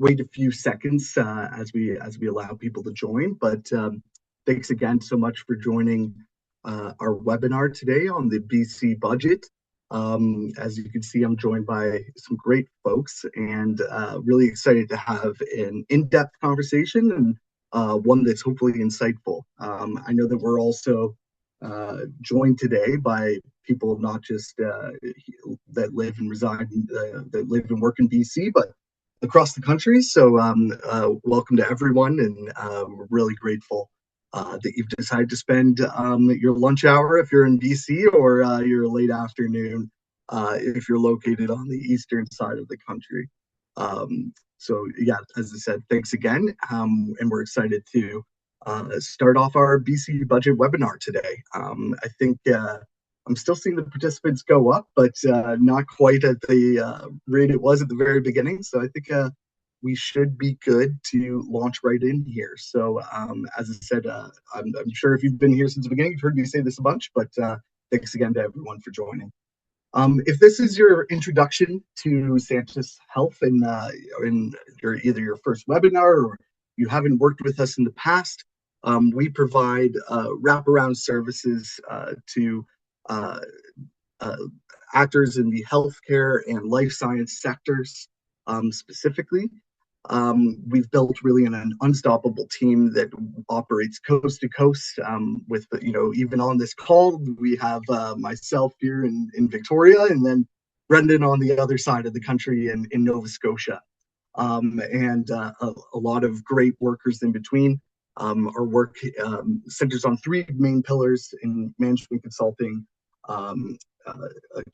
wait a few seconds as we allow people to join. But thanks again so much for joining our webinar today on the BC budget. As you can see, I'm joined by some great folks and really excited to have an in-depth conversation and one that's hopefully insightful. I know that we're also joined today by people not just that live and reside, that live and work in BC, but across the country. So welcome to everyone, and we're really grateful that you've decided to spend your lunch hour if you're in BC, or your late afternoon if you're located on the eastern side of the country. So yeah, as I said, thanks again, and we're excited to start off our BC budget webinar today. I think I'm still seeing the participants go up, but not quite at the rate it was at the very beginning. So I think we should be good to launch right in here. So as I said, I'm sure if you've been here since the beginning, you've heard me say this a bunch, but thanks again to everyone for joining. If this is your introduction to Santis Health and either your first webinar or you haven't worked with us in the past, we provide wraparound services to actors in the healthcare and life science sectors specifically. We've built really an unstoppable team that operates coast to coast. With, even on this call, we have myself here in Victoria, and then Brendan on the other side of the country in Nova Scotia, and a lot of great workers in between. Our work centers on three main pillars in management consulting,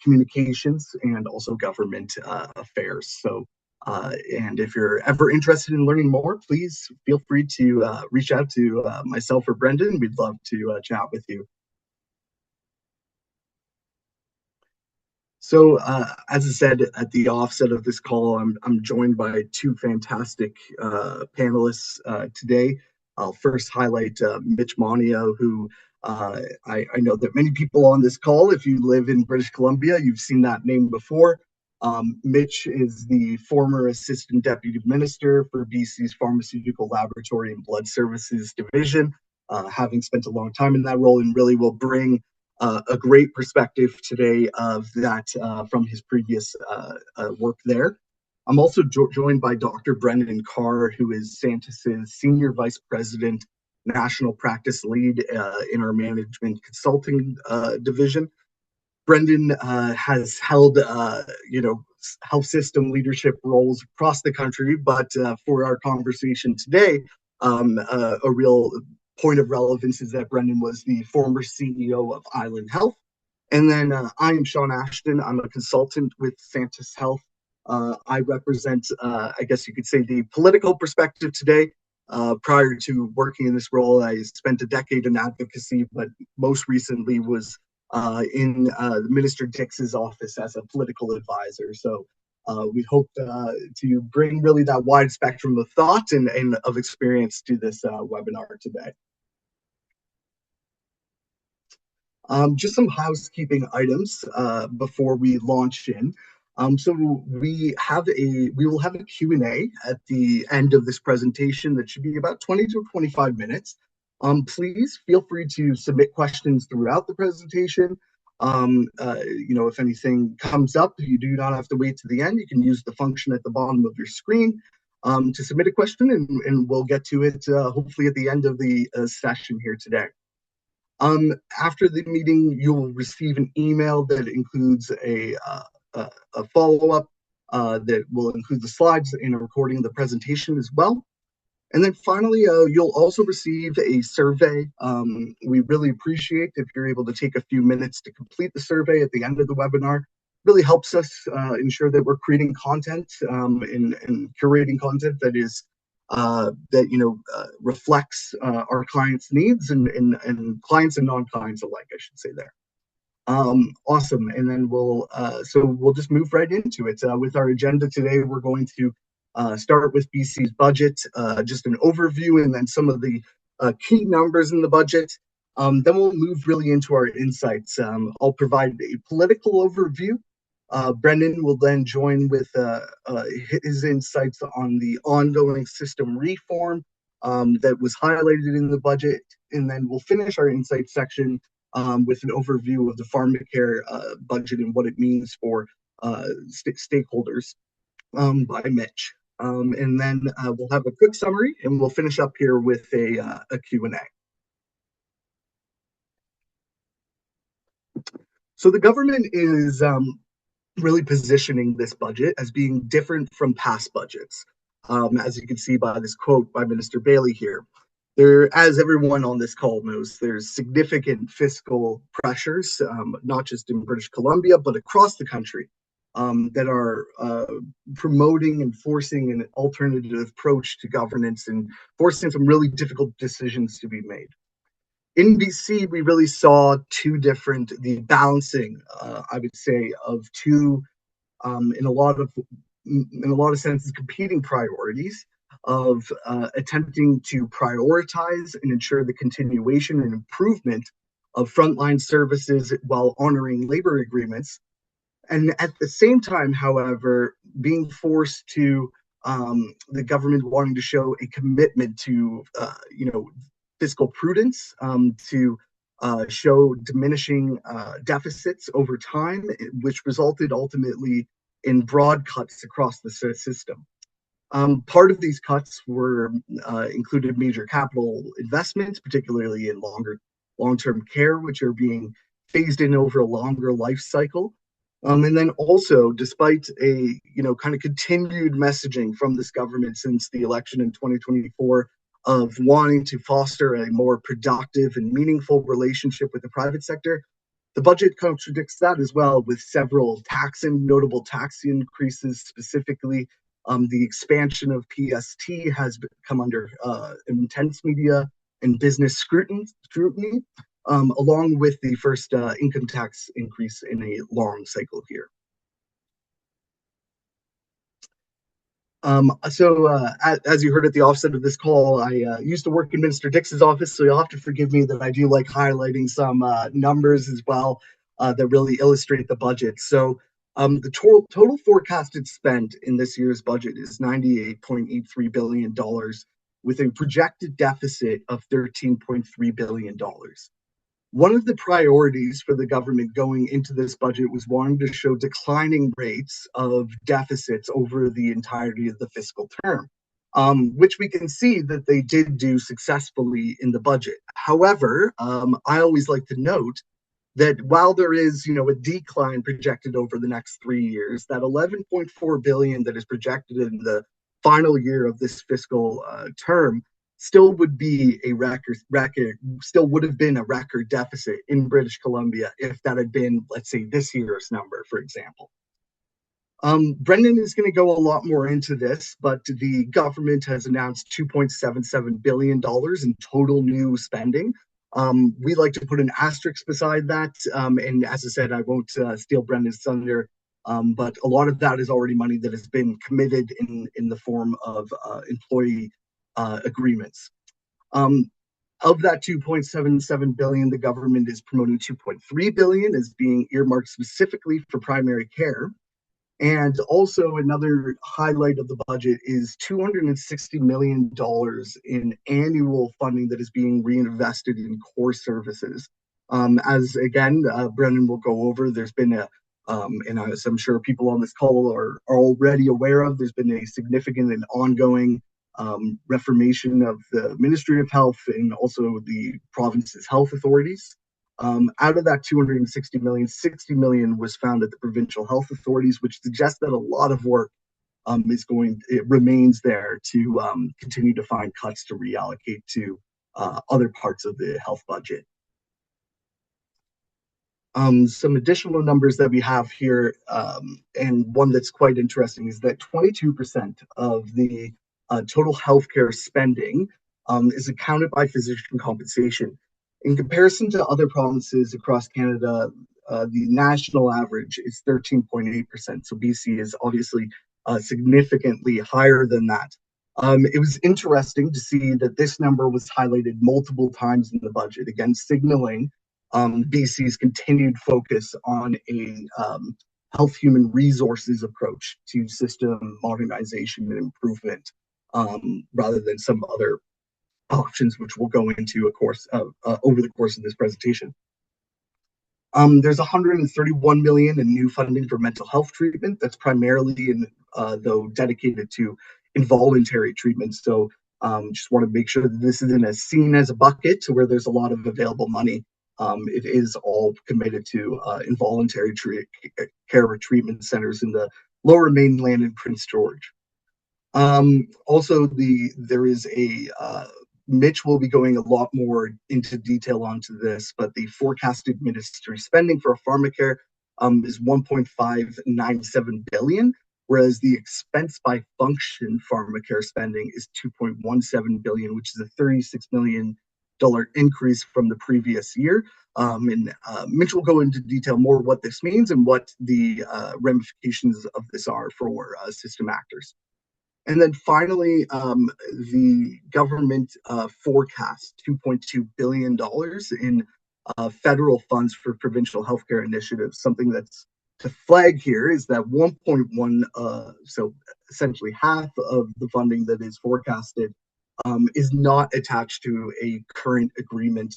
communications, and also government affairs. So, and if you're ever interested in learning more, please feel free to reach out to myself or Brendan. We'd love to chat with you. So, as I said at the offset of this call, I'm joined by two fantastic panelists today. I'll first highlight Mitch Moneo, who I know that many people on this call, if you live in British Columbia, you've seen that name before. Mitch is the former Assistant Deputy Minister for BC's Pharmaceutical Laboratory and Blood Services Division, having spent a long time in that role, and really will bring a great perspective today of that from his previous work there. I'm also joined by Dr. Brendan Carr, who is Santis's Senior Vice President, National Practice Lead in our Management Consulting Division. Brendan has held, health system leadership roles across the country, but for our conversation today, a real point of relevance is that Brendan was the former CEO of Island Health. And then I am Sean Ashton. I'm a consultant with Santis Health. I represent, I guess you could say, the political perspective today. Prior to working in this role, I spent a decade in advocacy, but most recently was in Minister Dix's office as a political advisor. So we hope to bring really that wide spectrum of thought and of experience to this webinar today. Just some housekeeping items before we launch in. So we will have a Q&A at the end of this presentation that should be about 20 to 25 minutes. Please feel free to submit questions throughout the presentation. If anything comes up, you do not have to wait to the end. You can use the function at the bottom of your screen to submit a question, and we'll get to it hopefully at the end of the session here today. After the meeting, you will receive an email that includes a follow-up that will include the slides and a recording of the presentation as well. And then finally, you'll also receive a survey. We really appreciate if you're able to take a few minutes to complete the survey at the end of the webinar. It really helps us ensure that we're creating content and curating content that is reflects our clients' needs and clients and non-clients alike, I should say there. Awesome. And then we'll just move right into it. With our agenda today, we're going to start with BC's budget, just an overview, and then some of the key numbers in the budget. Then we'll move really into our insights. I'll provide a political overview, Brendan will then join with his insights on the ongoing system reform that was highlighted in the budget. And then we'll finish our insight section with an overview of the pharmacare budget and what it means for stakeholders by Mitch. And then we'll have a quick summary and we'll finish up here with a Q&A. So the government is really positioning this budget as being different from past budgets. As you can see by this quote by Minister Bailey here, as everyone on this call knows, there's significant fiscal pressures, not just in British Columbia, but across the country, that are promoting and forcing an alternative approach to governance and forcing some really difficult decisions to be made. In BC, we really saw the balancing, I would say, of two, in a lot of senses, competing priorities of attempting to prioritize and ensure the continuation and improvement of frontline services while honoring labor agreements. And at the same time, however, being forced to the government wanting to show a commitment to, fiscal prudence, to show diminishing deficits over time, which resulted ultimately in broad cuts across the system. Part of these cuts were included major capital investments, particularly in long-term care, which are being phased in over a longer life cycle. And then also, despite a kind of continued messaging from this government since the election in 2024 of wanting to foster a more productive and meaningful relationship with the private sector, the budget contradicts that as well, with several notable tax increases. Specifically, the expansion of PST has come under intense media and business scrutiny, along with the first income tax increase in a long cycle here. As you heard at the offset of this call, I used to work in Minister Dix's office, so you'll have to forgive me that I do like highlighting some numbers as well that really illustrate the budget. So the total forecasted spend in this year's budget is $98.83 billion, with a projected deficit of $13.3 billion. One of the priorities for the government going into this budget was wanting to show declining rates of deficits over the entirety of the fiscal term, which we can see that they did do successfully in the budget. However, I always like to note that while there is, a decline projected over the next 3 years, that 11.4 billion that is projected in the final year of this fiscal term still would be still would have been a record deficit in British Columbia if that had been, let's say, this year's number, for example. Brendan is going to go a lot more into this, but the government has announced $2.77 billion in total new spending. We like to put an asterisk beside that, and as I said, I won't steal Brendan's thunder, but a lot of that is already money that has been committed in the form of employee agreements. Of that 2.77 billion, the government is promoting 2.3 billion as being earmarked specifically for primary care. And also another highlight of the budget is $260 million in annual funding that is being reinvested in core services. As again, Brendan will go over, there's been and as I'm sure people on this call are already aware of, there's been a significant and ongoing reformation of the Ministry of Health and also the province's health authorities. Out of that 260 million, 60 million was found at the provincial health authorities, which suggests that a lot of work remains there to continue to find cuts to reallocate to other parts of the health budget. Some additional numbers that we have here, and one that's quite interesting, is that 22% of the total healthcare spending is accounted by physician compensation. In comparison to other provinces across Canada, the national average is 13.8%. So BC is obviously significantly higher than that. It was interesting to see that this number was highlighted multiple times in the budget, again, signaling BC's continued focus on a health human resources approach to system modernization and improvement, rather than some other options, which we'll go into, of course, over the course of this presentation. There's 131 million in new funding for mental health treatment. That's primarily though dedicated to involuntary treatment. So just want to make sure that this isn't as seen as a bucket to where there's a lot of available money. It is all committed to involuntary care treatment centers in the Lower Mainland and Prince George. Also, there is a Mitch will be going a lot more into detail onto this, but the forecasted ministry spending for pharmacare is 1.597 billion, whereas the expense by function pharmacare spending is 2.17 billion, which is a $36 million increase from the previous year. And Mitch will go into detail more what this means and what the ramifications of this are for system actors. And then finally, the government forecast $2.2 billion in federal funds for provincial healthcare initiatives. Something that's to flag here is that 1.1, so essentially half of the funding that is forecasted is not attached to a current agreement.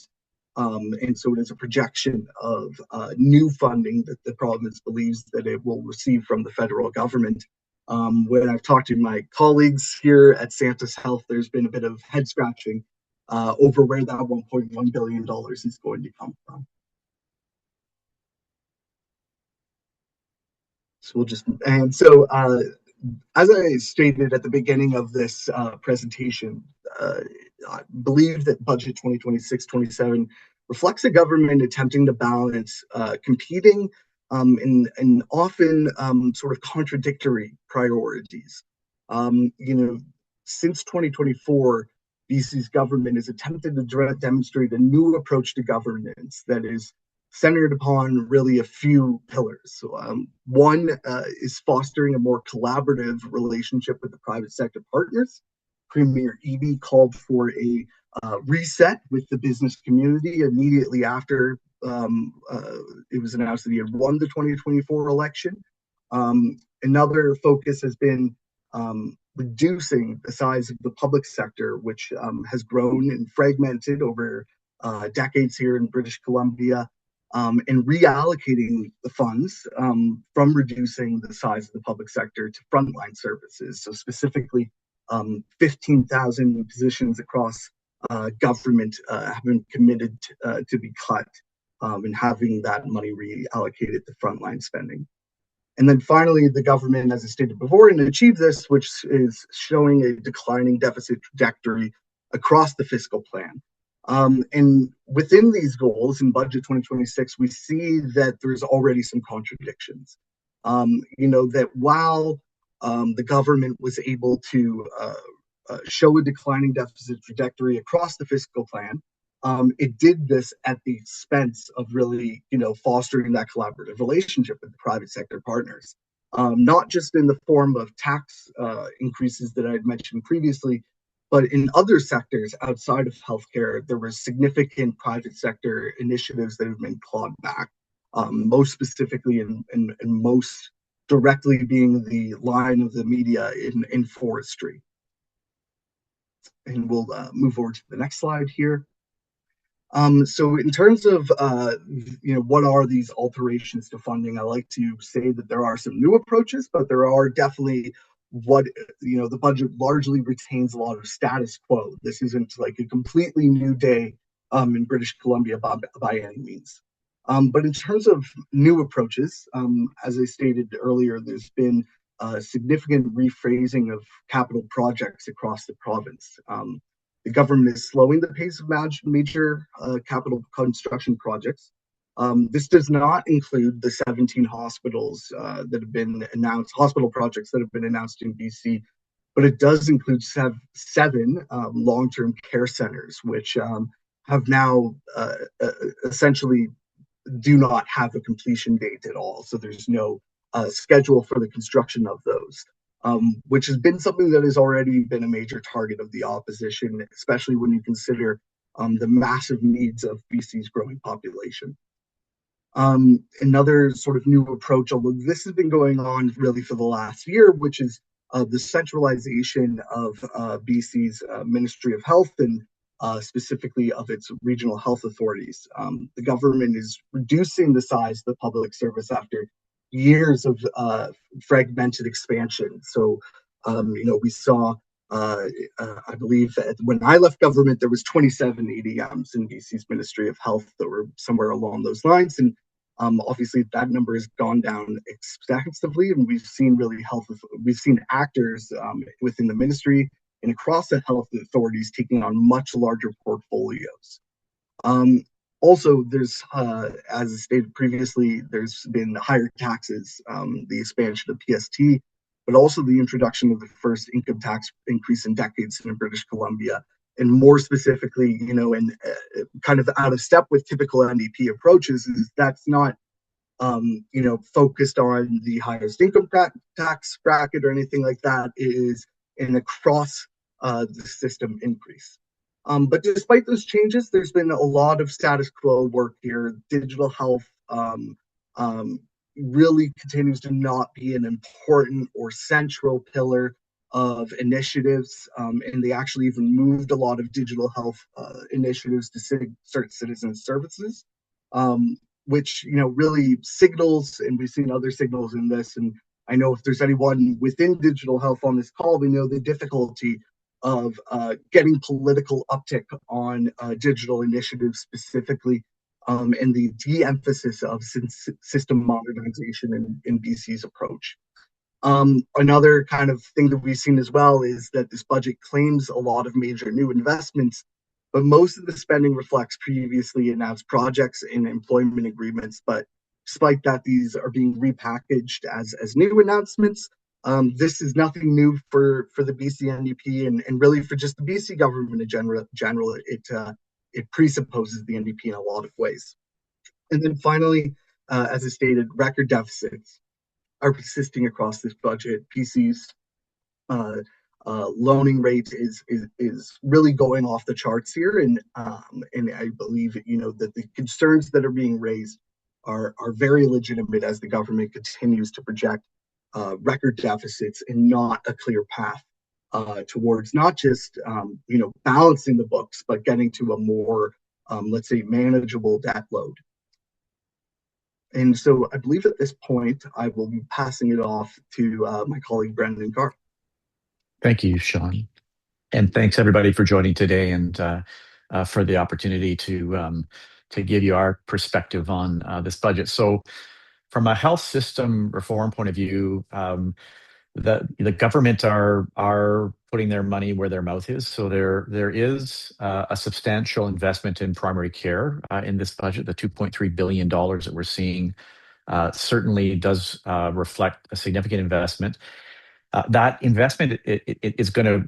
And so it is a projection of new funding that the province believes that it will receive from the federal government. When I've talked to my colleagues here at Santis Health, there's been a bit of head scratching over where that $1.1 billion is going to come from. So we'll just, and so as I stated at the beginning of this presentation, I believe that budget 2026-27 reflects a government attempting to balance competing and often sort of contradictory priorities. Since 2024, BC's government has attempted to demonstrate a new approach to governance that is centered upon really a few pillars. One is fostering a more collaborative relationship with the private sector partners. Premier Eby called for a reset with the business community immediately after it was announced that he had won the 2024 election. Another focus has been reducing the size of the public sector, which has grown and fragmented over decades here in British Columbia, and reallocating the funds from reducing the size of the public sector to frontline services. So specifically, 15,000 positions across government have been committed to be cut, and having that money reallocated to frontline spending. And then finally, the government, as I stated before, and achieve this, which is showing a declining deficit trajectory across the fiscal plan. And within these goals in budget 2026, we see that there's already some contradictions. That while the government was able to show a declining deficit trajectory across the fiscal plan, it did this at the expense of really, fostering that collaborative relationship with the private sector partners, not just in the form of tax increases that I had mentioned previously, but in other sectors outside of healthcare, there were significant private sector initiatives that have been clawed back, most specifically and most directly being the line of the media in forestry. And we'll move over to the next slide here. So in terms of, what are these alterations to funding, I like to say that there are some new approaches, but there are definitely the budget largely retains a lot of status quo. This isn't like a completely new day in British Columbia by any means. But in terms of new approaches, as I stated earlier, there's been a significant rephrasing of capital projects across the province. The government is slowing the pace of major capital construction projects. This does not include the 17 hospitals that have been announced, hospital projects that have been announced in BC, but it does include seven long-term care centers, which have now essentially do not have a completion date at all. So there's no schedule for the construction of those. Which has been something that has already been a major target of the opposition, especially when you consider the massive needs of BC's growing population. Another sort of new approach, although this has been going on really for the last year, which is the centralization of BC's Ministry of Health and specifically of its regional health authorities. The government is reducing the size of the public service after years of fragmented expansion. So, we saw I believe when I left government, there was 27 ADMs in BC's Ministry of Health that were somewhere along those lines. And obviously that number has gone down extensively, and we've seen actors within the ministry and across the health authorities taking on much larger portfolios. Um, Also, as stated previously, there's been higher taxes, the expansion of PST, but also the introduction of the first income tax increase in decades in British Columbia. And more specifically, and kind of out of step with typical NDP approaches, is that's not focused on the highest income tax bracket or anything like that. It is an across the system increase. But despite those changes, there's been a lot of status quo work here. Digital health um, really continues to not be an important or central pillar of initiatives, and they actually even moved a lot of digital health initiatives to certain citizen services, which really signals, and we've seen other signals in this. And I know if there's anyone within digital health on this call, we know the difficulty of getting political uptick on digital initiatives specifically, and the de-emphasis of system modernization in BC's approach. Another kind of thing that we've seen as well is that this budget claims a lot of major new investments, but most of the spending reflects previously announced projects and employment agreements. But despite that, these are being repackaged as new announcements. This is nothing new for the BC NDP, and really for just the BC government in general. It presupposes the NDP in a lot of ways. And then finally, as I stated, record deficits are persisting across this budget. PC's uh, loaning rate is really going off the charts here, and I believe that the concerns that are being raised are very legitimate as the government continues to project record deficits and not a clear path towards not just balancing the books, but getting to a more let's say manageable debt load. And so I believe at this point, I will be passing it off to my colleague, Brendan Carr. Thank you, Sean. And thanks everybody for joining today and for the opportunity to give you our perspective on this budget. So from a health system reform point of view, the government are putting their money where their mouth is. So there is a substantial investment in primary care in this budget. The $2.3 billion that we're seeing certainly does reflect a significant investment. That investment it is going to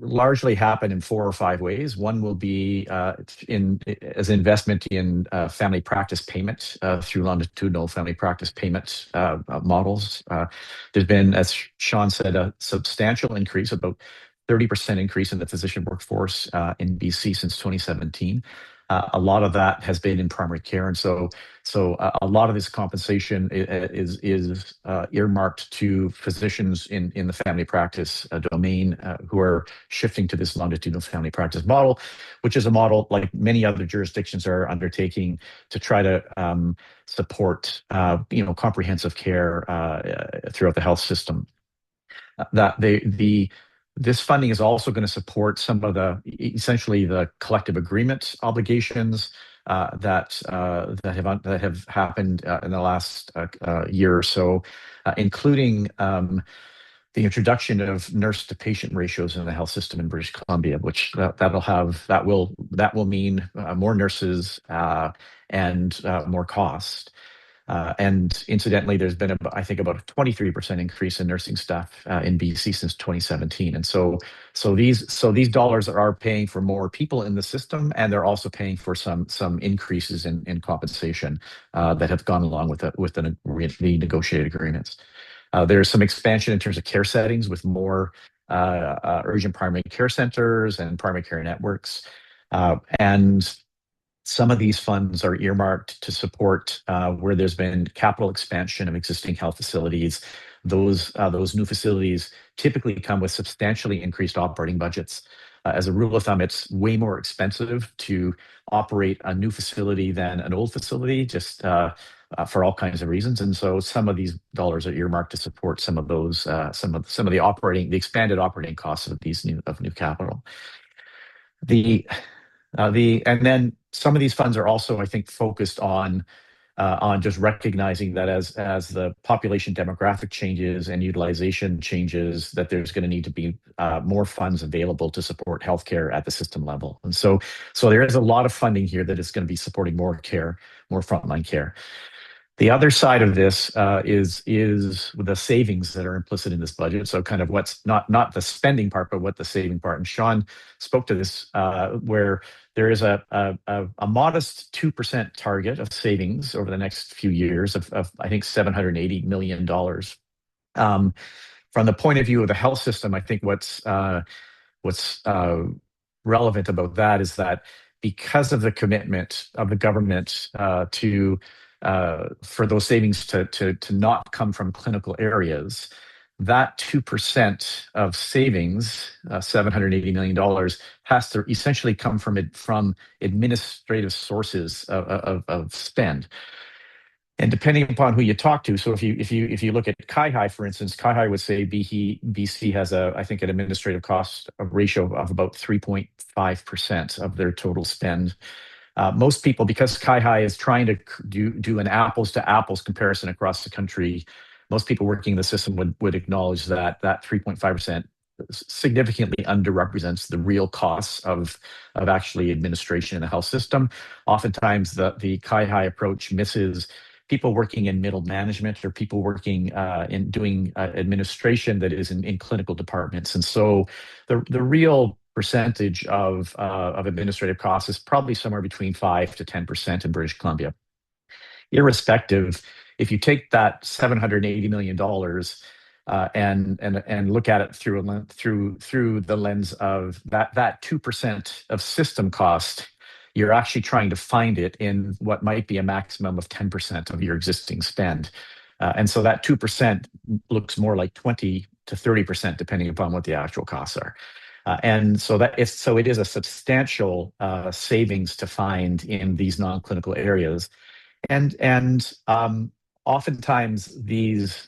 largely happen in 4 or 5 ways. One will be as investment in family practice payment through longitudinal family practice payment models. There's been, as Sean said, a substantial increase, about 30% increase in the physician workforce in BC since 2017. A lot of that has been in primary care, and so a lot of this compensation is earmarked to physicians in the family practice domain who are shifting to this longitudinal family practice model, which is a model like many other jurisdictions are undertaking to try to support comprehensive care throughout the health system. This funding is also going to support some of essentially the collective agreement obligations that have happened in the last year or so, including the introduction of nurse to patient ratios in the health system in British Columbia, which that will mean more nurses and more cost. And incidentally, there's been, I think, about a 23% increase in nursing staff in BC since 2017. And so these dollars are paying for more people in the system, and they're also paying for some increases in compensation that have gone along with the negotiated agreements. There's some expansion in terms of care settings with more urgent primary care centers and primary care networks, and Some of these funds are earmarked to support where there's been capital expansion of existing health facilities. Those new facilities typically come with substantially increased operating budgets. As a rule of thumb, it's way more expensive to operate a new facility than an old facility, just for all kinds of reasons. And so some of these dollars are earmarked to support some of those, some of the expanded operating costs of new capital. The and then some of these funds are also, I think, focused on just recognizing that as the population demographic changes and utilization changes, that there's going to need to be more funds available to support healthcare at the system level. And so there is a lot of funding here that is going to be supporting more care, more frontline care. The other side of this is the savings that are implicit in this budget. So kind of what's not the spending part, but what the saving part. And Sean spoke to this, where there is a modest 2% target of savings over the next few years of I think $780 million. From the point of view of the health system, I think what's relevant about that is that because of the commitment of the government to for those savings to not come from clinical areas, that 2% of savings, $780 million, has to essentially come from administrative sources of spend. And depending upon who you talk to, so if you look at CIHI, for instance, CIHI would say BC has I think an administrative cost ratio of about 3.5% of their total spend. Most people, because CIHI is trying to do an apples to apples comparison across the country, most people working in the system would acknowledge that 3.5% significantly underrepresents the real costs of actually administration in the health system. Oftentimes, the CIHI approach misses people working in middle management or people working in doing administration that is in clinical departments. And so the real percentage of administrative costs is probably somewhere between 5 to 10% in British Columbia. Irrespective, if you take that $780 million and look at it through the lens of that 2% of system cost, you're actually trying to find it in what might be a maximum of 10% of your existing spend. And so that 2% looks more like 20 to 30%, depending upon what the actual costs are. And so it is a substantial savings to find in these non-clinical areas. And oftentimes these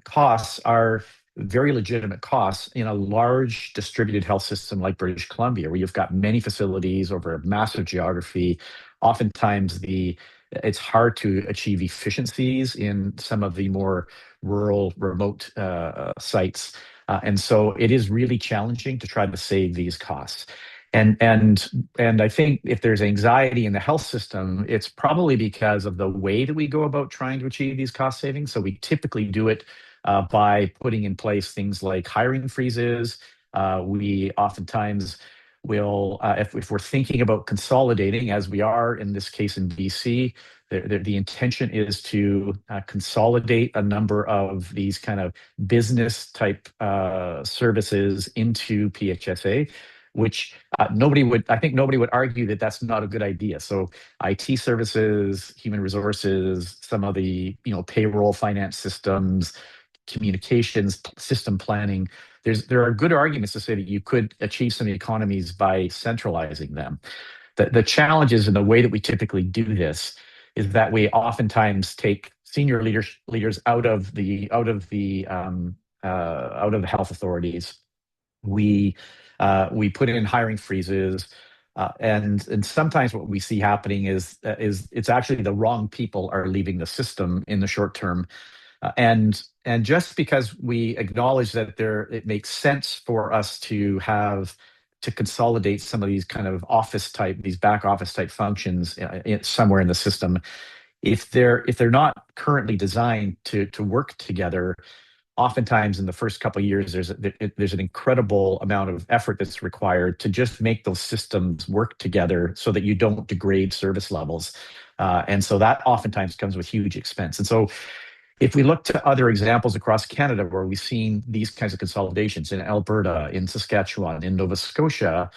costs are very legitimate costs in a large distributed health system like British Columbia, where you've got many facilities over a massive geography. Oftentimes it's hard to achieve efficiencies in some of the more rural, remote sites. And so it is really challenging to try to save these costs. And I think if there's anxiety in the health system, it's probably because of the way that we go about trying to achieve these cost savings. So we typically do it by putting in place things like hiring freezes. We oftentimes will, if we're thinking about consolidating, as we are in this case in BC, the intention is to consolidate a number of these kind of business type services into PHSA, which I think nobody would argue that that's not a good idea. So IT services, human resources, some of the payroll, finance systems, communications, system planning. There are good arguments to say that you could achieve some economies by centralizing them. The challenge is in the way that we typically do this is that we oftentimes take senior leaders out of the health authorities. We put in hiring freezes, and sometimes what we see happening is it's actually the wrong people are leaving the system in the short term. And just because we acknowledge that it makes sense for us to consolidate some of these kind of these back office type functions somewhere in the system, if they're not currently designed to work together, oftentimes in the first couple of years, there's an incredible amount of effort that's required to just make those systems work together so that you don't degrade service levels. And so that oftentimes comes with huge expense. And so if we look to other examples across Canada where we've seen these kinds of consolidations in Alberta, in Saskatchewan, in Nova Scotia,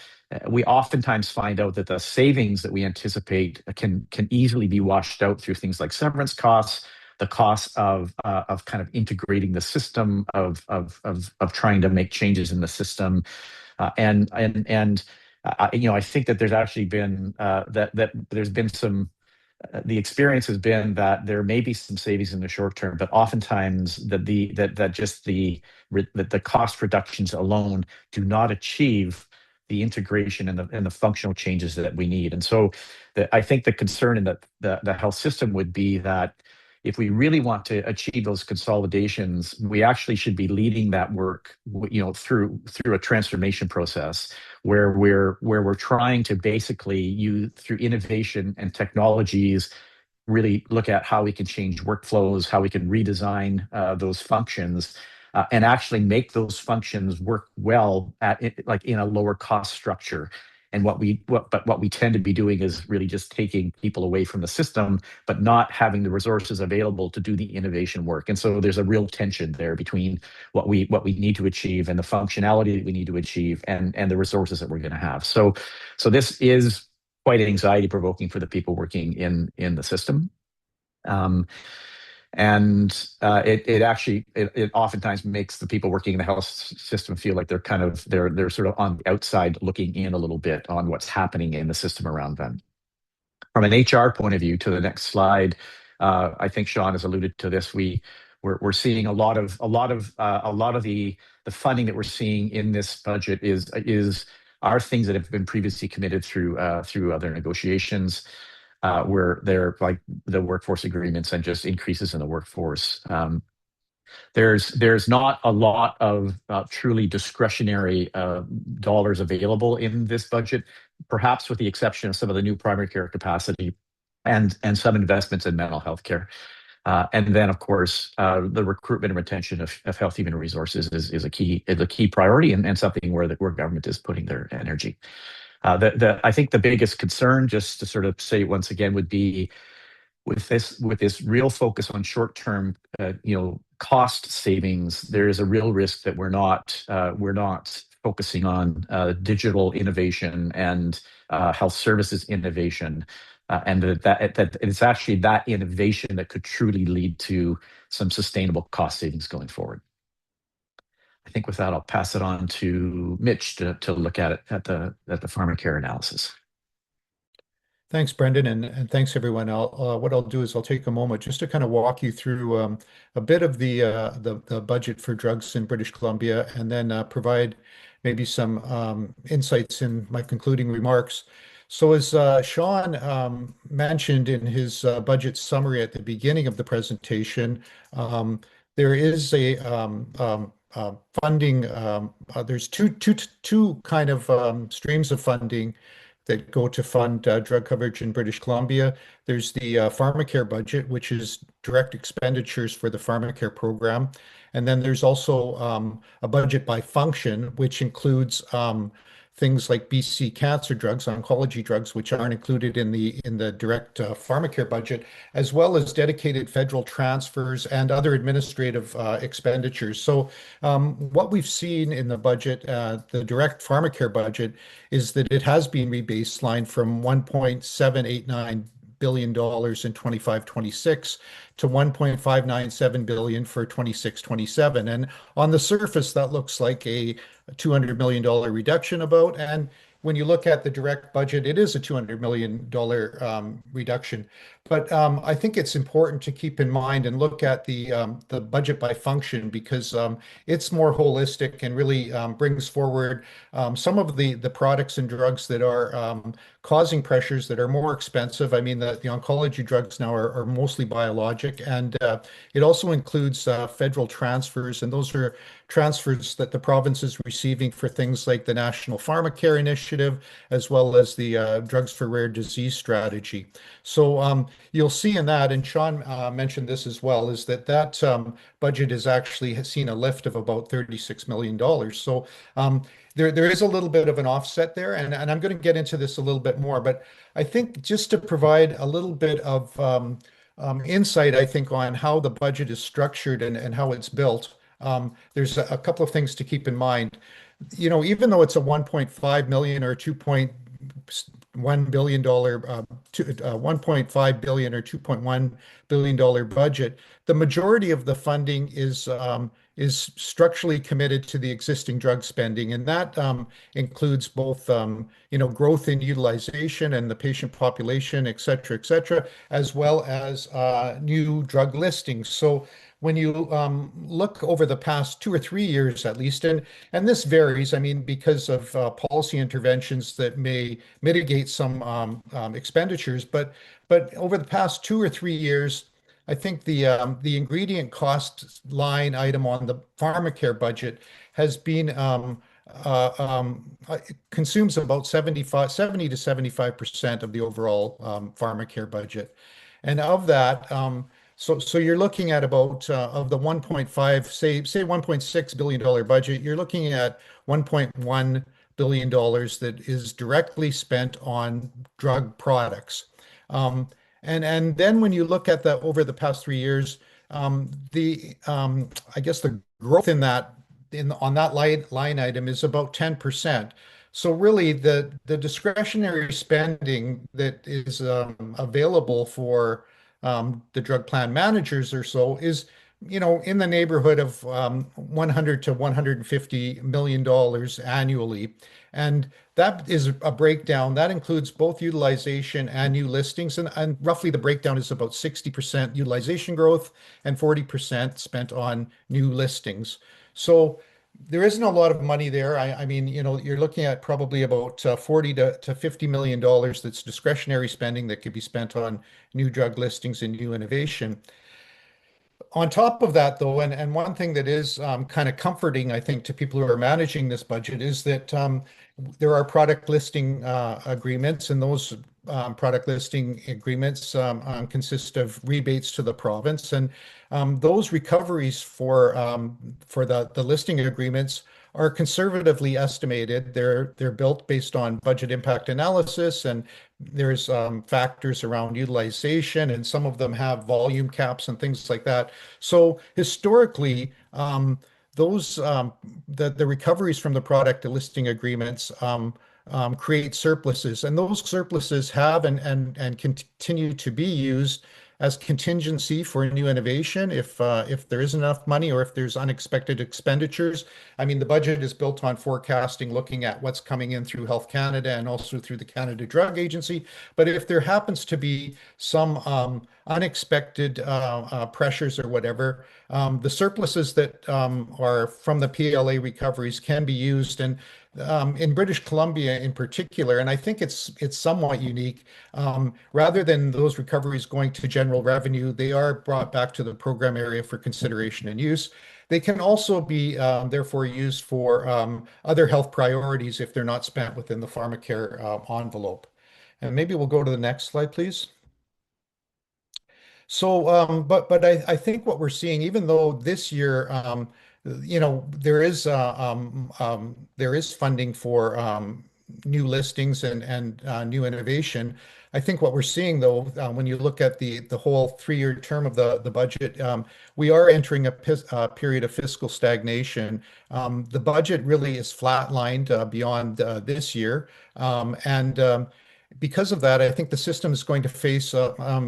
we oftentimes find out that the savings that we anticipate can easily be washed out through things like severance costs, the cost of kind of integrating the system, of trying to make changes in the system, I think that there's actually been that there's been some the experience has been that there may be some savings in the short term, but oftentimes that the cost reductions alone do not achieve the integration and the functional changes that we need. And so I think the concern in the health system would be that if we really want to achieve those consolidations, we actually should be leading that work, through a transformation process where we're trying to basically use through innovation and technologies really look at how we can change workflows, how we can redesign those functions, and actually make those functions work well like in a lower cost structure. And what we tend to be doing is really just taking people away from the system, but not having the resources available to do the innovation work. And so there's a real tension there between what we need to achieve and the functionality that we need to achieve and the resources that we're going to have. So this is quite anxiety provoking for the people working in the system. It oftentimes makes the people working in the health system feel like they're sort of on the outside looking in a little bit on what's happening in the system around them. From an HR point of view, to the next slide, I think Sean has alluded to this. We're seeing a lot of the funding that we're seeing in this budget are things that have been previously committed through other negotiations, where they're like the workforce agreements and just increases in the workforce. There's not a lot of truly discretionary dollars available in this budget, perhaps with the exception of some of the new primary care capacity and some investments in mental health care. And then, of course, the recruitment and retention of health human resources is a key priority and something where government is putting their energy. I think the biggest concern, just to sort of say once again, would be with this real focus on short-term, cost savings. There is a real risk that we're not focusing on digital innovation and health services innovation, and that it's actually that innovation that could truly lead to some sustainable cost savings going forward. I think with that, I'll pass it on to Mitch to look at it at the pharmacare analysis. Thanks, Brendan, and thanks everyone. What I'll do is I'll take a moment just to kind of walk you through a bit of the budget for drugs in British Columbia, and then provide maybe some insights in my concluding remarks. So as Sean mentioned in his budget summary at the beginning of the presentation, there is a funding. There's two kind of streams of funding that go to fund drug coverage in British Columbia. There's the pharmacare budget, which is direct expenditures for the pharmacare program. And then there's also a budget by function, which includes things like BC cancer drugs, oncology drugs, which aren't included in the direct pharmacare budget, as well as dedicated federal transfers and other administrative expenditures. So what we've seen in the budget, the direct pharmacare budget, is that it has been rebaselined from $1.789 billion in 25-26 to $1.597 billion for 26-27. And on the surface, that looks like a $200 million reduction about. And when you look at the direct budget, it is a $200 million reduction. But I think it's important to keep in mind and look at the budget by function, because it's more holistic and really brings forward some of the products and drugs that are causing pressures that are more expensive. I mean, the oncology drugs now are mostly biologic, and it also includes federal transfers, and those are transfers that the province is receiving for things like the National Pharmacare Initiative, as well as the Drugs for Rare Disease strategy. So you'll see in that, and Sean mentioned this as well, is that budget has actually seen a lift of about $36 million. So there is a little bit of an offset there, and I'm going to get into this a little bit more, but I think just to provide a little bit of insight, I think, on how the budget is structured and how it's built, there's a couple of things to keep in mind. even though it's a 1.5 million or 2.1 billion dollar, 1.5 billion or 2.1 billion dollar budget, the majority of the funding is structurally committed to the existing drug spending, and that includes both growth in utilization and the patient population, et cetera, as well as new drug listings. So when you look over the past 2 or 3 years at least, and this varies, I mean, because of policy interventions that may mitigate some expenditures, but over the past 2 or 3 years, I think the ingredient cost line item on the pharmacare budget has been consumes about 70 to 75% of the overall pharmacare budget. And of that, so you're looking at about of the 1.5, say 1.6 billion dollar budget, you're looking at 1.1 billion dollars that is directly spent on drug products. And then when you look at the over the past 3 years, the I guess the growth in that in on that line item is about 10%. So really, the discretionary spending that is available for the drug plan managers or so is, in the neighborhood of 100 to 150 million dollars annually. And that is a breakdown that includes both utilization and new listings. And roughly the breakdown is about 60% utilization growth and 40% spent on new listings. So there isn't a lot of money there. I mean, you're looking at probably about 40 to 50 million dollars that's discretionary spending that could be spent on new drug listings and new innovation. On top of that, though, and one thing that is kind of comforting, I think, to people who are managing this budget is that there are product listing agreements, and those product listing agreements consist of rebates to the province, and those recoveries for the listing agreements are conservatively estimated. They're built based on budget impact analysis, and there's factors around utilization, and some of them have volume caps and things like that. So historically, those the recoveries from the product listing agreements create surpluses, and those surpluses have and continue to be used as contingency for new innovation if there isn't enough money or if there's unexpected expenditures. I mean, the budget is built on forecasting, looking at what's coming in through Health Canada and also through the Canada Drug Agency. But if there happens to be some unexpected pressures or whatever, the surpluses that are from the PLA recoveries can be used. And in British Columbia in particular, and I think it's somewhat unique, rather than those recoveries going to general revenue, they are brought back to the program area for consideration and use. They can also be therefore used for other health priorities if they're not spent within the pharmacare envelope. And maybe we'll go to the next slide, please. So, but I think what we're seeing, even though this year, there is funding for new listings and new innovation. I think what we're seeing, though, when you look at the whole 3 year term of the budget, we are entering a period of fiscal stagnation. The budget really is flatlined beyond this year, and because of that, I think the system is going to face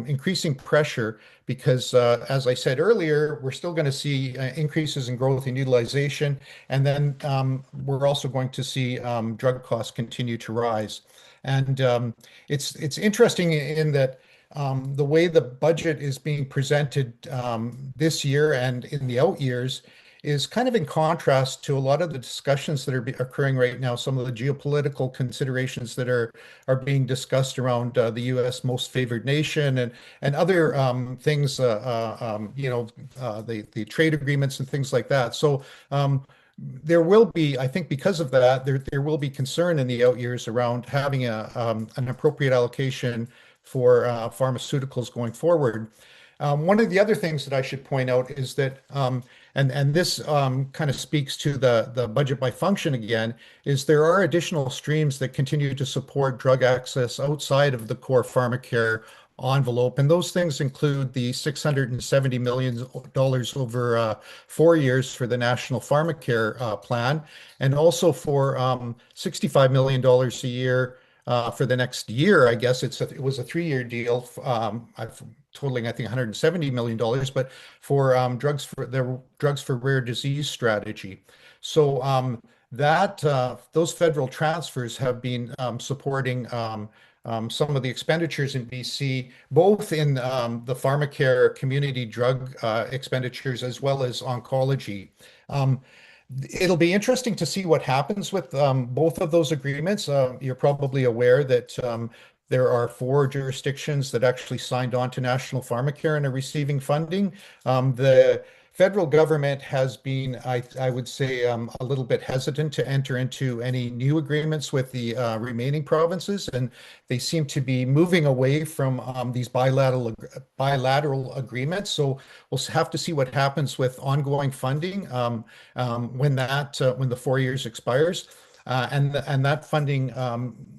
increasing pressure because, as I said earlier, we're still going to see increases in growth in utilization, and then we're also going to see drug costs continue to rise. And it's interesting in that the way the budget is being presented this year and in the out years is kind of in contrast to a lot of the discussions that are occurring right now, some of the geopolitical considerations that are being discussed around the U.S. most favored nation and other things, the trade agreements and things like that. So there will be, I think, because of that, there will be concern in the out years around having an appropriate allocation for pharmaceuticals going forward. One of the other things that I should point out is that, and this kind of speaks to the budget by function again, is there are additional streams that continue to support drug access outside of the core pharmacare envelope. And those things include the $670 million over 4 years for the National Pharmacare plan, and also for $65 million a year for the next year. I guess it was a 3-year deal, totaling I think $170 million, but for drugs for rare disease strategy. So that those federal transfers have been supporting some of the expenditures in BC, both in the pharmacare community drug expenditures as well as oncology. Um, It'll be interesting to see what happens with both of those agreements. You're probably aware that there are 4 jurisdictions that actually signed on to National Pharmacare and are receiving funding. The federal government has been, I would say, a little bit hesitant to enter into any new agreements with the remaining provinces, and they seem to be moving away from these bilateral agreements. So we'll have to see what happens with ongoing funding when the 4 years expires. And that funding,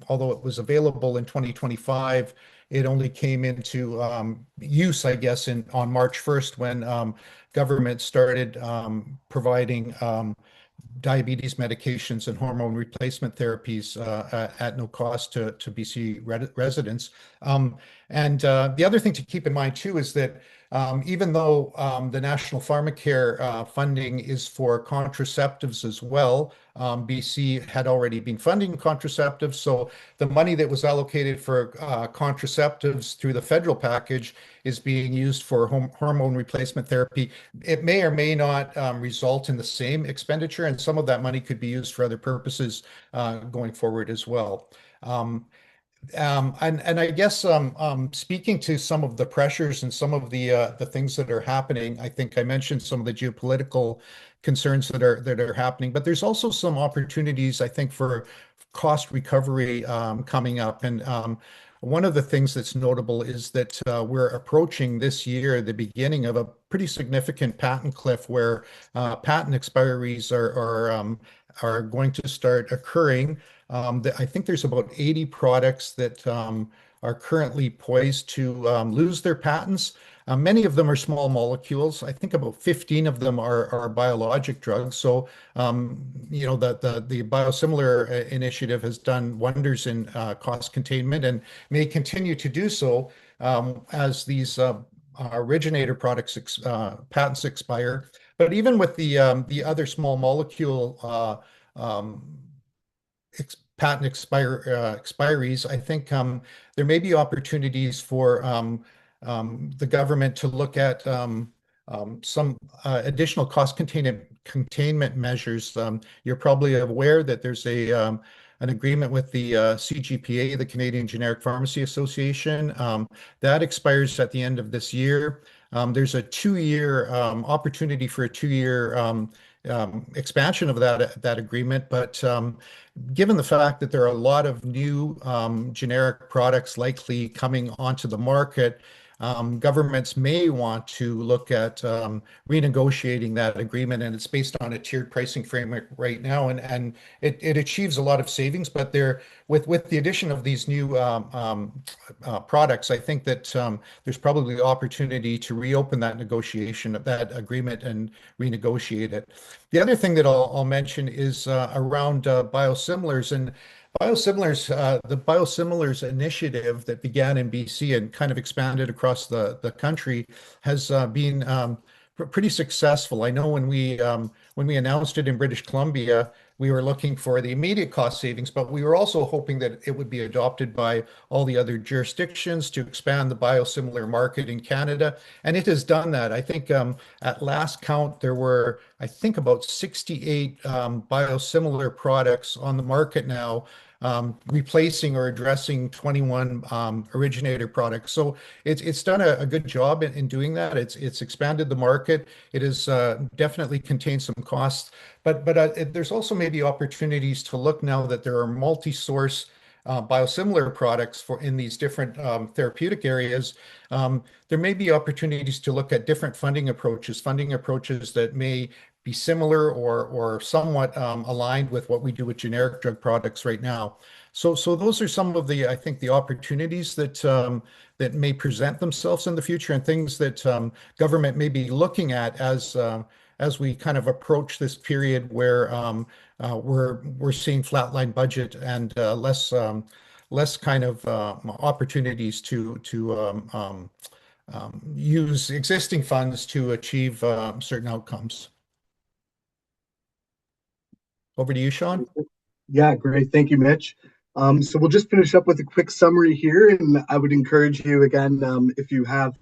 although it was available in 2025, it only came into use, I guess, on March 1st when government started providing diabetes medications and hormone replacement therapies at no cost to BC residents. And the other thing to keep in mind too is that even though the National Pharmacare funding is for contraceptives as well, BC had already been funding contraceptives. So the money that was allocated for contraceptives through the federal package is being used for hormone replacement therapy. It may or may not result in the same expenditure, and some of that money could be used for other purposes going forward as well. And I guess speaking to some of the pressures and some of the things that are happening, I think I mentioned some of the geopolitical concerns that are happening, but there's also some opportunities, I think, for cost recovery coming up. And one of the things that's notable is that we're approaching this year the beginning of a pretty significant patent cliff where patent expiries are going to start occurring. I think there's about 80 products that are currently poised to lose their patents. Many of them are small molecules. I think about 15 of them are biologic drugs. So, the biosimilar initiative has done wonders in cost containment and may continue to do so as these originator products patents expire. But even with the other small molecule patent expiries, I think there may be opportunities for the government to look at some additional cost containment measures. You're probably aware that there's an agreement with the CGPA, the Canadian Generic Pharmacy Association, that expires at the end of this year. There's a 2-year opportunity for a 2-year expansion of that agreement, but given the fact that there are a lot of new generic products likely coming onto the market, governments may want to look at renegotiating that agreement, and it's based on a tiered pricing framework right now, and it achieves a lot of savings. But with the addition of these new products, I think that there's probably the opportunity to reopen that negotiation of that agreement and renegotiate it. The other thing that I'll mention is around biosimilars. And the biosimilars initiative that began in BC and kind of expanded across the country has been pretty successful. I know when we announced it in British Columbia, we were looking for the immediate cost savings, but we were also hoping that it would be adopted by all the other jurisdictions to expand the biosimilar market in Canada. And it has done that. I think at last count, there were, I think, about 68 biosimilar products on the market now, replacing or addressing 21 originator products. So it's done a good job in doing that. It's expanded the market. It has definitely contained some costs, but there's also maybe opportunities to look now that there are multi-source biosimilar products in these different therapeutic areas. There may be opportunities to look at different funding approaches that may be similar or somewhat aligned with what we do with generic drug products right now. So those are some of the, I think, the opportunities that may present themselves in the future, and things that government may be looking at as we kind of approach this period where we're seeing flatline budget and less kind of opportunities to use existing funds to achieve certain outcomes. Over to you, Sean. Yeah, great. Thank you, Mitch. So we'll just finish up with a quick summary here, and I would encourage you again, if you have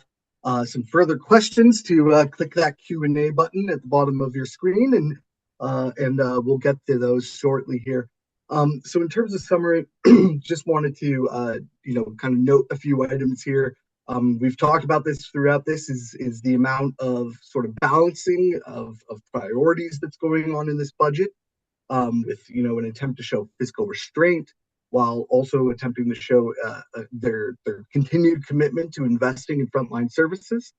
some further questions, to click that Q&A button at the bottom of your screen, and we'll get to those shortly here. So in terms of summary, just wanted to kind of note a few items here. We've talked about this throughout. This is the amount of sort of balancing of priorities that's going on in this budget, with an attempt to show fiscal restraint while also attempting to show their continued commitment to investing in frontline services.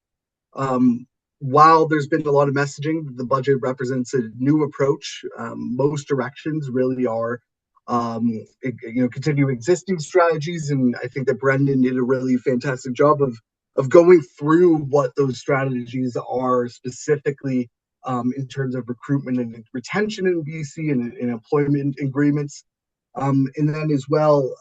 While there's been a lot of messaging, the budget represents a new approach. Most directions really are continue existing strategies, and I think that Brendan did a really fantastic job of going through what those strategies are specifically, in terms of recruitment and retention in BC and employment agreements. And then as well,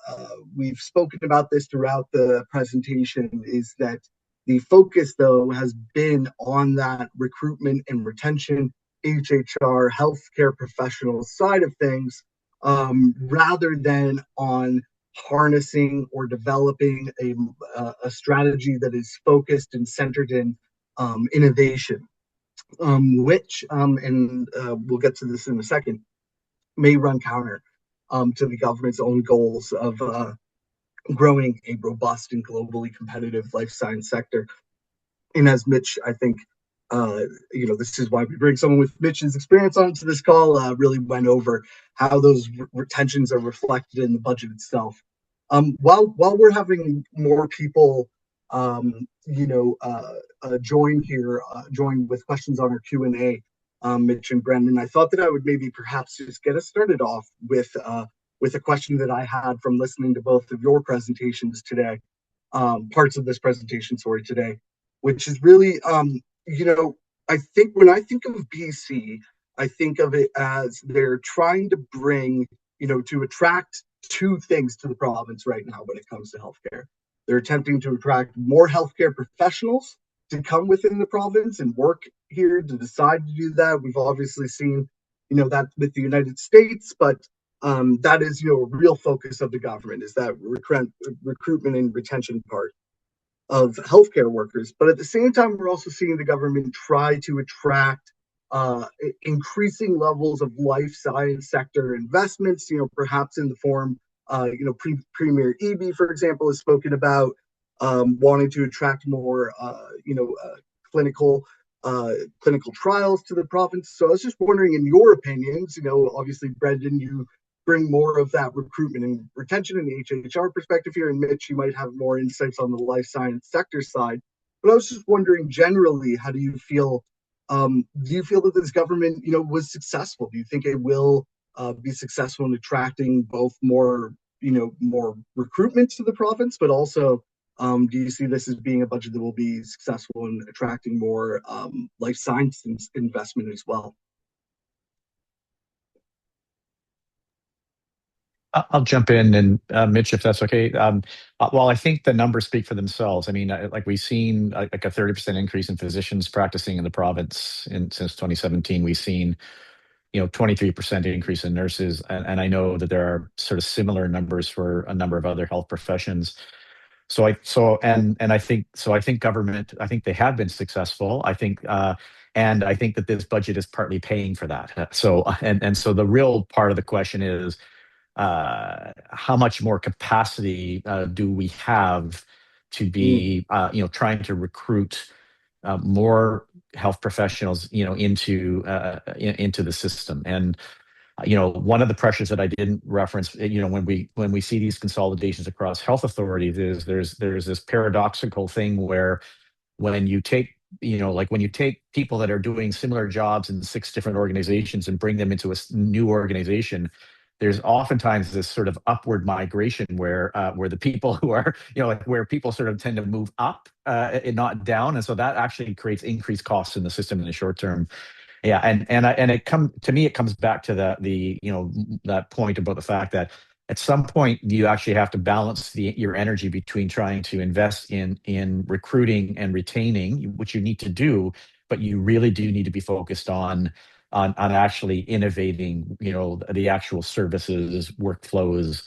we've spoken about this throughout the presentation, is that the focus, though, has been on that recruitment and retention, HHR, healthcare professionals side of things, rather than on harnessing or developing a strategy that is focused and centered in innovation, which, and we'll get to this in a second, may run counter to the government's own goals of growing a robust and globally competitive life science sector. And as Mitch, I think, this is why we bring someone with Mitch's experience onto this call, really went over how those retentions are reflected in the budget itself. While we're having more people, join with questions on our Q&A, Mitch and Brendan, I thought that I would maybe perhaps just get us started off with a question that I had from listening to both of your presentations today, parts of this presentation, sorry, today, which is really, I think when I think of BC, I think of it as they're trying to bring, to attract two things to the province right now when it comes to healthcare. They're attempting to attract more healthcare professionals to come within the province and work here, to decide to do that. We've obviously seen, that with the United States, but that is, a real focus of the government, is that recruitment and retention part of healthcare workers. But at the same time, we're also seeing the government try to attract increasing levels of life science sector investments, perhaps in the form, Premier Eby, for example, has spoken about wanting to attract more, clinical trials to the province. So I was just wondering, in your opinions, obviously, Brendan, you bring more of that recruitment and retention and HHR perspective here, and Mitch, you might have more insights on the life science sector side. But I was just wondering, generally, how do you feel? Do you feel that this government, was successful? Do you think it will be successful in attracting both more recruitment to the province, but also, do you see this as being a budget that will be successful in attracting more life science investment as well? I'll jump in, and Mitch, if that's okay. Well, I think the numbers speak for themselves. I mean, like we've seen like a 30% increase in physicians practicing in the province since 2017. We've seen 23% increase in nurses, and I know that there are sort of similar numbers for a number of other health professions. I think government, I think they have been successful. And I think that this budget is partly paying for that. So the real part of the question is, how much more capacity do we have to be, trying to recruit more health professionals, into the system. And one of the pressures that I didn't reference, when we see these consolidations across health authorities, is there's this paradoxical thing where when you take like when you take people that are doing similar jobs in 6 different organizations and bring them into a new organization, there's oftentimes this sort of upward migration where the people who are, like where people sort of tend to move up and not down. And so that actually creates increased costs in the system in the short term. Yeah, and it comes back to that point about the fact that at some point you actually have to balance your energy between trying to invest in recruiting and retaining, which you need to do, but you really do need to be focused on actually innovating, the actual services, workflows,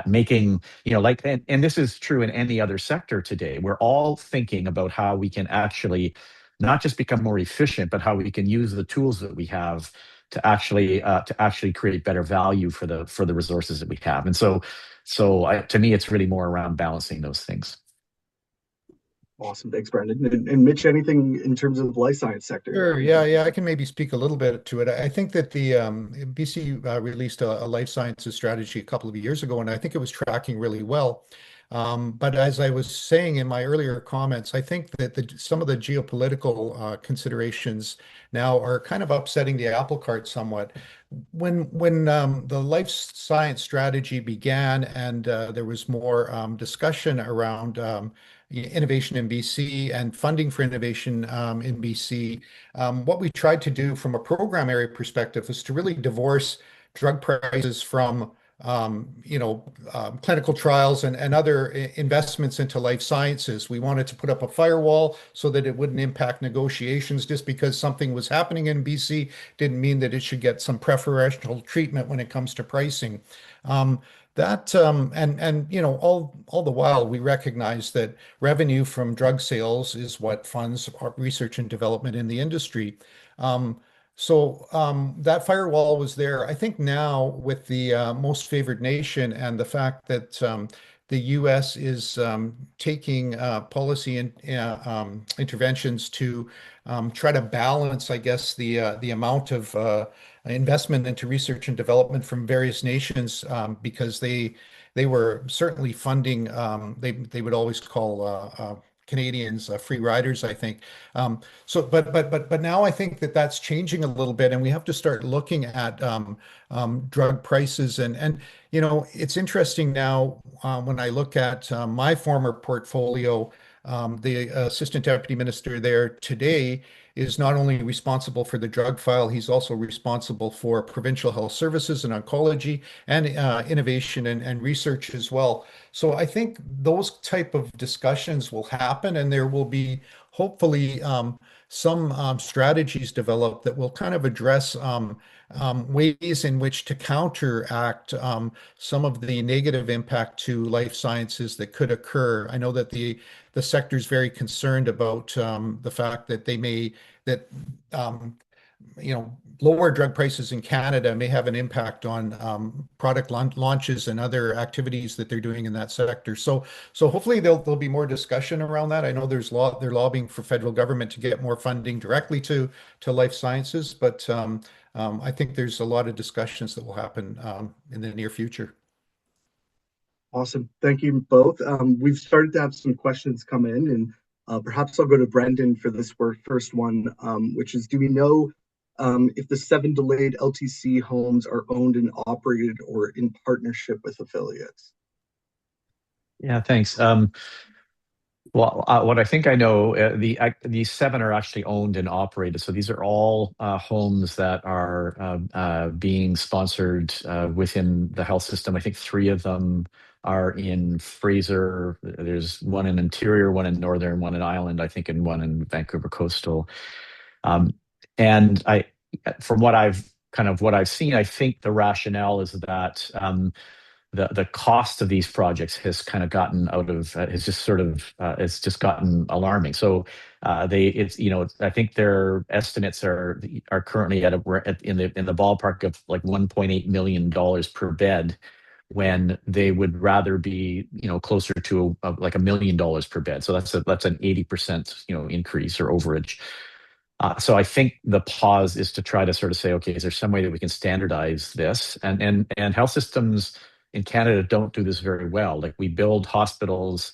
making, and this is true in any other sector today. We're all thinking about how we can actually not just become more efficient, but how we can use the tools that we have to actually create better value for the resources that we have. And to me, it's really more around balancing those things. Awesome. Thanks, Brandon. And Mitch, anything in terms of life science sector? Sure. Yeah. I can maybe speak a little bit to it. I think that the BC released a life sciences strategy a couple of years ago, and I think it was tracking really well. But as I was saying in my earlier comments, I think that some of the geopolitical considerations now are kind of upsetting the apple cart somewhat. When the life science strategy began and there was more discussion around innovation in BC and funding for innovation in BC, what we tried to do from a program area perspective was to really divorce drug prices from clinical trials and other investments into life sciences. We wanted to put up a firewall so that it wouldn't impact negotiations. Just because something was happening in BC didn't mean that it should get some preferential treatment when it comes to pricing. All the while we recognize that revenue from drug sales is what funds our research and development in the industry. That firewall was there. I think now with the most favored nation and the fact that the U.S. is taking policy interventions to try to balance, I guess, the amount of investment into research and development from various nations, because they were certainly funding. They would always call Canadians free riders, I think. But now I think that that's changing a little bit, and we have to start looking at drug prices. And it's interesting now when I look at my former portfolio. The assistant deputy minister there today is not only responsible for the drug file, he's also responsible for provincial health services and oncology and innovation and research as well. So I think those type of discussions will happen, and there will be hopefully some strategies developed that will kind of address ways in which to counteract some of the negative impact to life sciences that could occur. I know that the sector is very concerned about the fact that lower drug prices in Canada may have an impact on product launches and other activities that they're doing in that sector. So hopefully there'll be more discussion around that. I know they're lobbying for federal government to get more funding directly to life sciences, but I think there's a lot of discussions that will happen in the near future. Awesome. Thank you both. We've started to have some questions come in, and perhaps I'll go to Brendan for this first one, which is, do we know if the 7 delayed LTC homes are owned and operated or in partnership with affiliates? Yeah, thanks. Well, what I think I know, these 7 are actually owned and operated. So these are all homes that are being sponsored within the health system. I think 3 of them are in Fraser. There's one in Interior, one in Northern, one in Island, I think, and one in Vancouver Coastal. And from what I've seen, I think the rationale is that the cost of these projects has kind of gotten it's just gotten alarming. So I think their estimates are currently in the ballpark of like $1.8 million per bed, when they would rather be closer to like $1 million per bed. So that's an 80% increase or overage. So I think the pause is to try to sort of say, okay, is there some way that we can standardize this? And health systems in Canada don't do this very well. Like, we build hospitals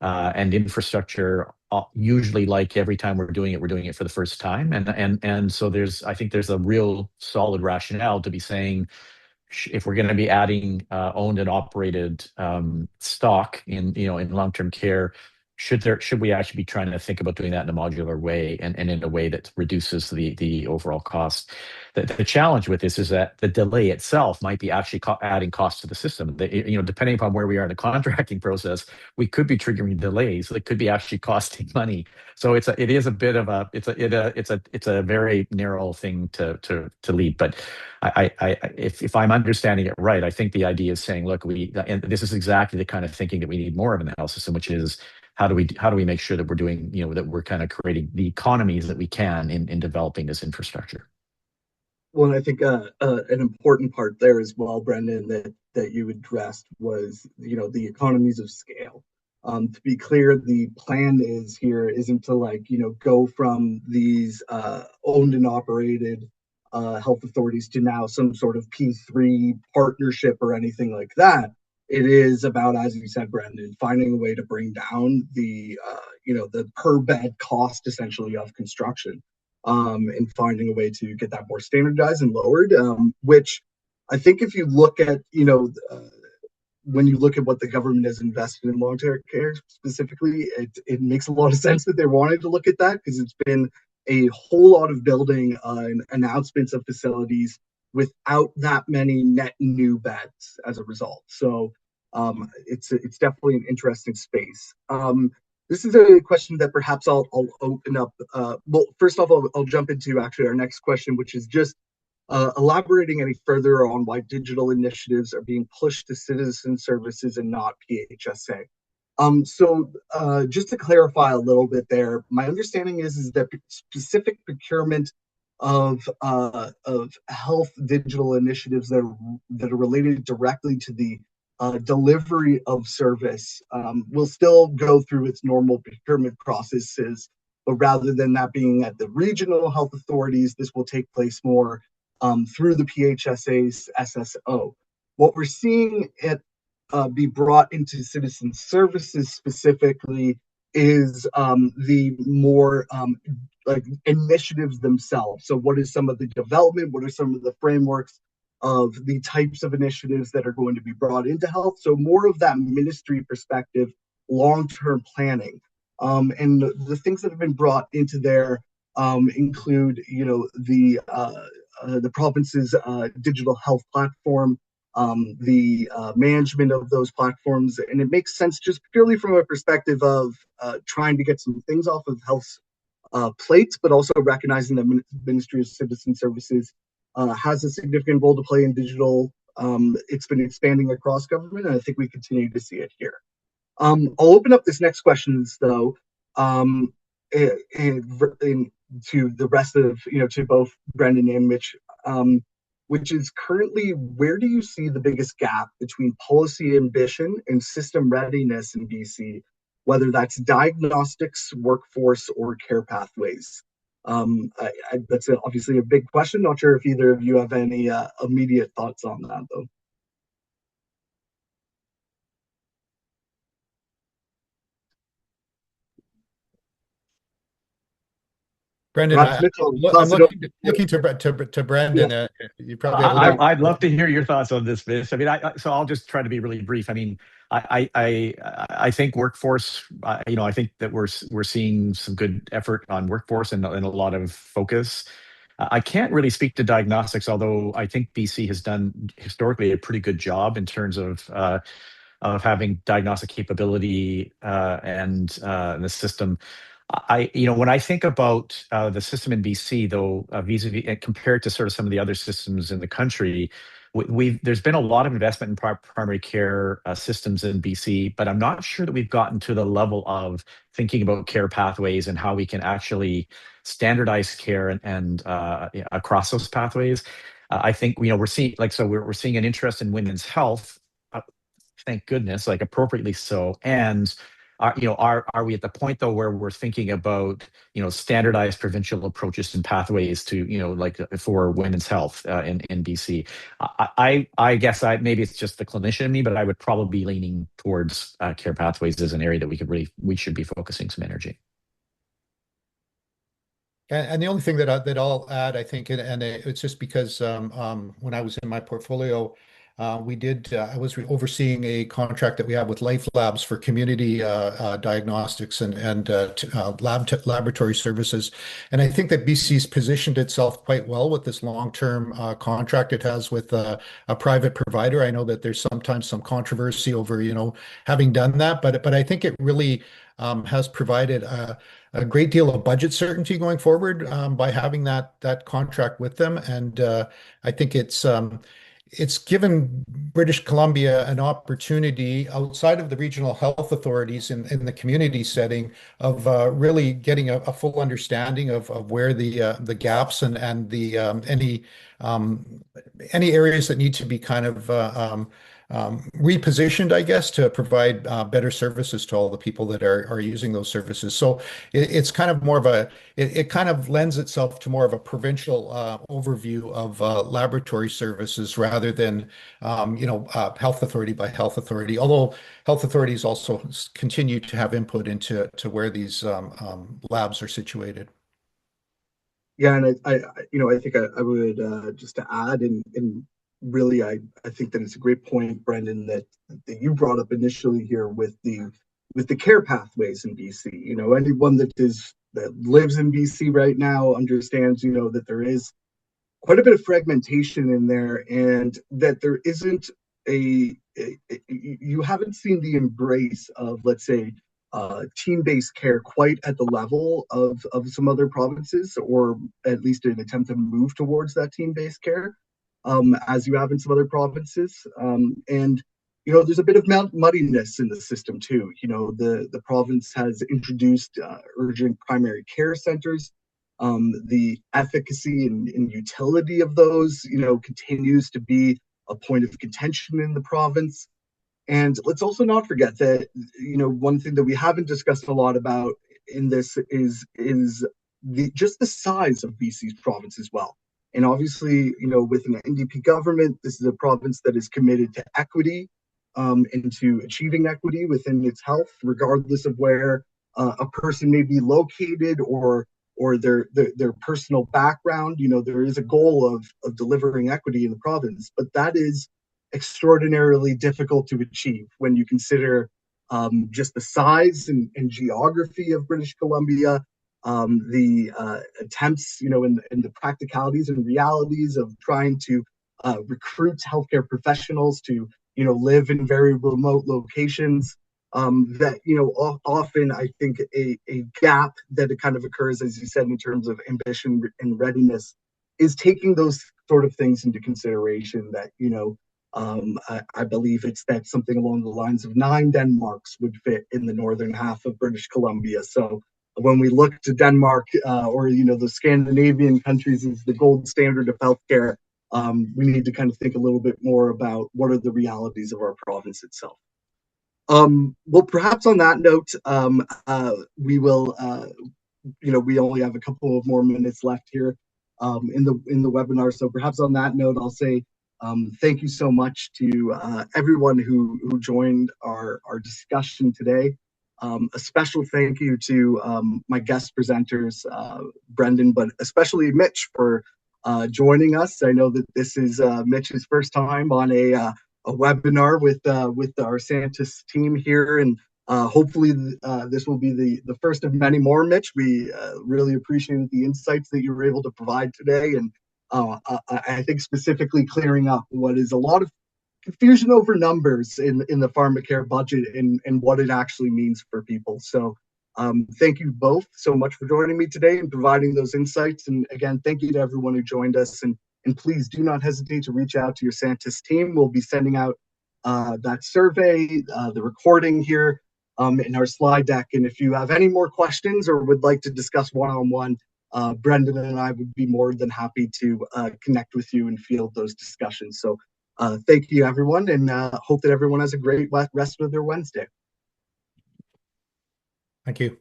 and infrastructure usually like every time we're doing it for the first time, and so I think there's a real solid rationale to be saying, if we're going to be adding owned and operated stock in long-term care, should we actually be trying to think about doing that in a modular way, and in a way that reduces the overall cost. The challenge with this is that the delay itself might be actually adding cost to the system. Depending upon where we are in the contracting process, we could be triggering delays that could be actually costing money. So it is a bit of it's a very narrow thing to lead. But if I'm understanding it right, I think the idea is saying, look, and this is exactly the kind of thinking that we need more of in the health system, which is how do we make sure that we're doing, that we're kind of creating the economies that we can in developing this infrastructure. Well, I think an important part there as well, Brendan, that you addressed was, the economies of scale. To be clear, the plan isn't to go from these owned and operated health authorities to now some sort of P3 partnership or anything like that. It is about, as you said, Brendan, finding a way to bring down the per bed cost essentially of construction, and finding a way to get that more standardized and lowered. Which I think if you look at, when you look at what the government has invested in long-term care specifically, it makes a lot of sense that they wanted to look at that, because it's been a whole lot of building and announcements of facilities without that many net new beds as a result. So it's definitely an interesting space. This is a question that perhaps I'll open up. Well, first off, I'll jump into actually our next question, which is just elaborating any further on why digital initiatives are being pushed to citizen services and not PHSA. So just to clarify a little bit there, my understanding is that specific procurement of health digital initiatives that are related directly to the delivery of service will still go through its normal procurement processes, but rather than that being at the regional health authorities, this will take place more through the PHSA's SSO. What we're seeing it be brought into citizen services specifically is the more initiatives themselves. So what is some of the development? What are some of the frameworks of the types of initiatives that are going to be brought into health? So more of that ministry perspective, long-term planning. And the things that have been brought into there include, the province's digital health platform, the management of those platforms. And it makes sense just purely from a perspective of trying to get some things off of health's plate, but also recognizing that Ministry of Citizen Services has a significant role to play in digital. It's been expanding across government, and I think we continue to see it here. I'll open up this next question, though, to the rest of, to both Brendan and Mitch, which is currently, where do you see the biggest gap between policy ambition and system readiness in BC, whether that's diagnostics, workforce, or care pathways? That's obviously a big question. Not sure if either of you have any immediate thoughts on that, though. Brendan, Perhaps Mitchell, I'm looking to Brendan. Yeah. You probably have a little. I'd love to hear your thoughts on this, Mitch. I mean, so I'll just try to be really brief. I mean, I think workforce. I think that we're seeing some good effort on workforce and a lot of focus. I can't really speak to diagnostics, although I think BC has done historically a pretty good job in terms of having diagnostic capability and the system. When I think about the system in BC, though, vis-a-vis compared to sort of some of the other systems in the country, there's been a lot of investment in primary care systems in BC, but I'm not sure that we've gotten to the level of thinking about care pathways and how we can actually standardize care and across those pathways. I think we're seeing we're seeing an interest in women's health. Thank goodness, like appropriately so. And are we at the point though where we're thinking about standardized provincial approaches and pathways to for women's health in BC? I guess maybe it's just the clinician in me, but I would probably be leaning towards care pathways as an area that we should be focusing some energy. And the only thing that I'll add, I think, and it's just because when I was in my portfolio, I was overseeing a contract that we have with Life Labs for community diagnostics and laboratory services. And I think that BC's positioned itself quite well with this long-term contract it has with a private provider. I know that there's sometimes some controversy over, having done that, but I think it really has provided a great deal of budget certainty going forward by having that contract with them, and I think it's given British Columbia an opportunity outside of the regional health authorities in the community setting of really getting a full understanding of where the gaps and the any areas that need to be kind of repositioned, I guess, to provide better services to all the people that are using those services. So it's kind of more of it kind of lends itself to more of a provincial overview of laboratory services rather than health authority by health authority. Although health authorities also continue to have input into where these labs are situated. Yeah, and I think I would just to add, and really, I think that it's a great point, Brendan, that you brought up initially here with the care pathways in BC. Anyone that lives in BC right now understands, that there is quite a bit of fragmentation in there, and that there isn't you haven't seen the embrace of, let's say, team-based care quite at the level of some other provinces, or at least an attempt to move towards that team-based care, as you have in some other provinces. And there's a bit of muddiness in the system too. The province has introduced urgent primary care centers. The efficacy and utility of those, continues to be a point of contention in the province. And let's also not forget that, one thing that we haven't discussed a lot about in this is just the size of BC's province as well. And obviously, with an NDP government, this is a province that is committed to equity, and to achieving equity within its health, regardless of where a person may be located or their personal background. There is a goal of delivering equity in the province, but that is extraordinarily difficult to achieve when you consider just the size and geography of British Columbia, the attempts, and the practicalities and realities of trying to recruit healthcare professionals to, live in very remote locations. That often I think a gap that it kind of occurs, as you said, in terms of ambition and readiness, is taking those sort of things into consideration. That I believe it's that something along the lines of 9 Denmarks would fit in the northern half of British Columbia. So when we look to Denmark, or the Scandinavian countries as the gold standard of healthcare, we need to kind of think a little bit more about what are the realities of our province itself. Well, perhaps on that note, we will, we only have a couple of more minutes left here in the webinar. So perhaps on that note, I'll say thank you so much to everyone who joined our discussion today. A special thank you to my guest presenters, Brendan, but especially Mitch, for joining us. I know that this is Mitch's first time on a webinar with our Santis team here, and hopefully this will be the first of many more. Mitch, we really appreciate the insights that you were able to provide today, and I think specifically clearing up what is a lot of confusion over numbers in the pharmacare budget and what it actually means for people. So thank you both so much for joining me today and providing those insights. And again, thank you to everyone who joined us. And please do not hesitate to reach out to your Santis team. We'll be sending out that survey, the recording here, in our slide deck. And if you have any more questions or would like to discuss one-on-one, Brendan and I would be more than happy to connect with you and field those discussions. So thank you, everyone, and hope that everyone has a great rest of their Wednesday. Thank you.